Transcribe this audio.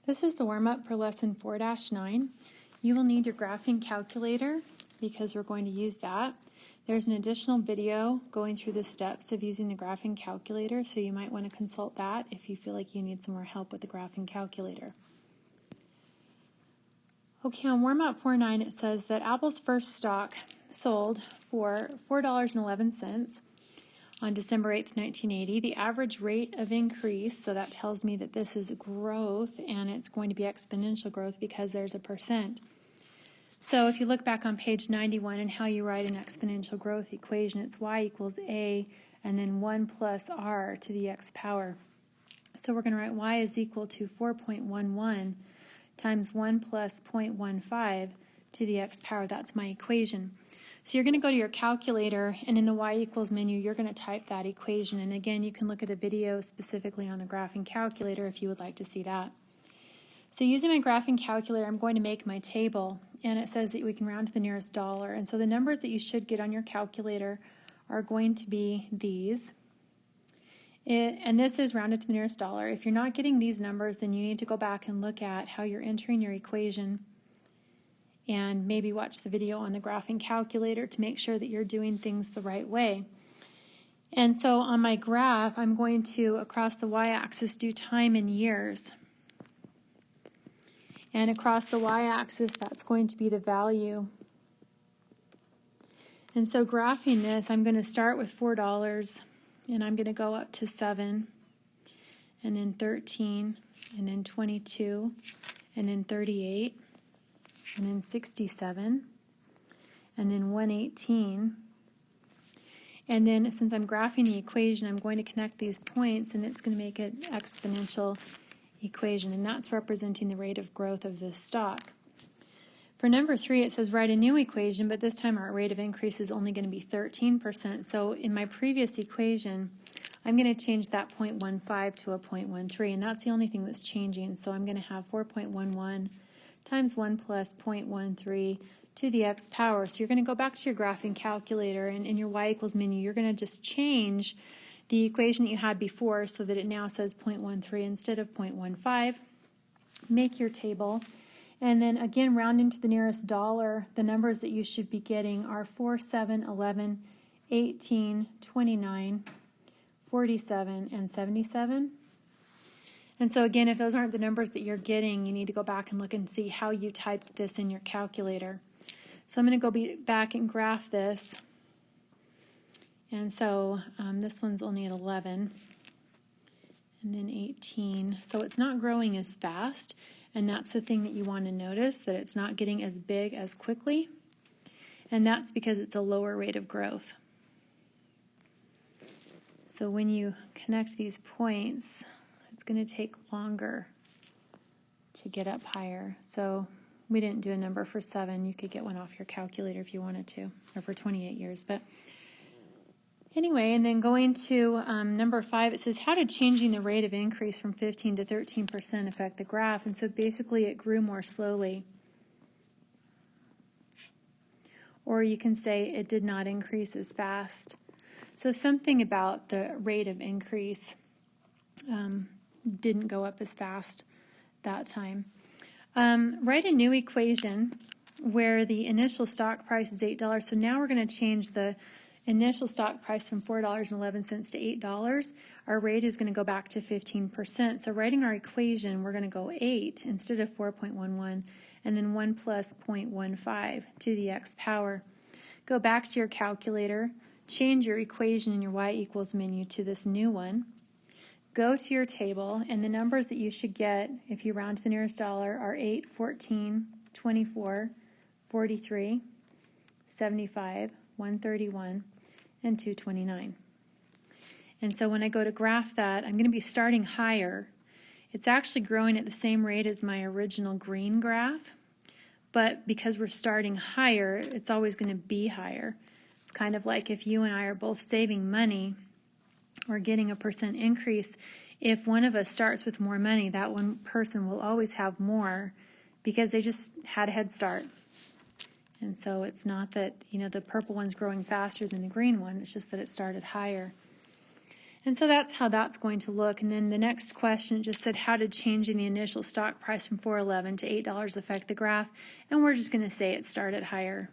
This is the warm-up for lesson 4-9. You will need your graphing calculator because we're going to use that. There's an additional video going through the steps of using the graphing calculator, so you might want to consult that if you feel like you need some more help with the graphing calculator. Okay, on warm-up 4-9 it says that Apple's first stock sold for $4.11 on December 8th, 1980. The average rate of increase, so that tells me that this is growth and it's going to be exponential growth because there's a percent. So if you look back on page 91 and how you write an exponential growth equation, it's y equals a and then 1 plus r to the x power. So we're going to write y is equal to 4.11 times 1 plus 0.15 to the x power. That's my equation. So you're going to go to your calculator, and in the y equals menu, you're going to type that equation. And again, you can look at the video specifically on the graphing calculator if you would like to see that. So using my graphing calculator, I'm going to make my table, and it says that we can round to the nearest dollar. And so the numbers that you should get on your calculator are going to be these. And this is rounded to the nearest dollar. If you're not getting these numbers, then you need to go back and look at how you're entering your equation and maybe watch the video on the graphing calculator to make sure that you're doing things the right way. And so on my graph, I'm going to, across the y-axis, do time in years. And across the y-axis, that's going to be the value. And so graphing this, I'm going to start with $4, and I'm going to go up to 7, and then 13, and then 22, and then 38, and then 67, and then 118. And then since I'm graphing the equation, I'm going to connect these points, and it's going to make an exponential equation, and that's representing the rate of growth of this stock. For number 3, it says write a new equation, but this time our rate of increase is only going to be 13%. So in my previous equation, I'm going to change that 0.15 to a 0.13, and that's the only thing that's changing. So I'm going to have 4.11 times 1 plus 0.13 to the x power. So you're going to go back to your graphing calculator, and in your y equals menu, you're going to just change the equation that you had before so that it now says 0.13 instead of 0.15. Make your table, and then again round into the nearest dollar. The numbers that you should be getting are 4, 7, 11, 18, 29, 47, and 77. And so again, if those aren't the numbers that you're getting, you need to go back and look and see how you typed this in your calculator. So I'm going to go back and graph this. And so this one's only at 11, and then 18. So it's not growing as fast, and that's the thing that you want to notice, that it's not getting as big as quickly. And that's because it's a lower rate of growth. So when you connect these points, it's going to take longer to get up higher. So we didn't do a number for 7. You could get one off your calculator if you wanted to, or for 28 years. But anyway, and then going to number 5, it says how did changing the rate of increase from 15 to 13% affect the graph? And so basically it grew more slowly. Or you can say it did not increase as fast. So something about the rate of increase didn't go up as fast that time. Write a new equation where the initial stock price is $8. So now we're going to change the initial stock price from $4.11 to $8. Our rate is going to go back to 15%. So writing our equation, we're going to go 8 instead of 4.11, and then 1 plus 0.15 to the x power. Go back to your calculator, change your equation in your y equals menu to this new one. Go to your table, and the numbers that you should get if you round to the nearest dollar are 8, 14, 24, 43, 75, 131, and 229. And so when I go to graph that, I'm going to be starting higher. It's actually growing at the same rate as my original green graph, but because we're starting higher, it's always going to be higher. It's kind of like if you and I are both saving money or getting a percent increase. If one of us starts with more money, that one person will always have more because they just had a head start. And so it's not that, the purple one's growing faster than the green one, it's just that it started higher. And so that's how that's going to look. And then the next question just said, how did changing the initial stock price from $4.11 to $8 affect the graph? And we're just going to say it started higher.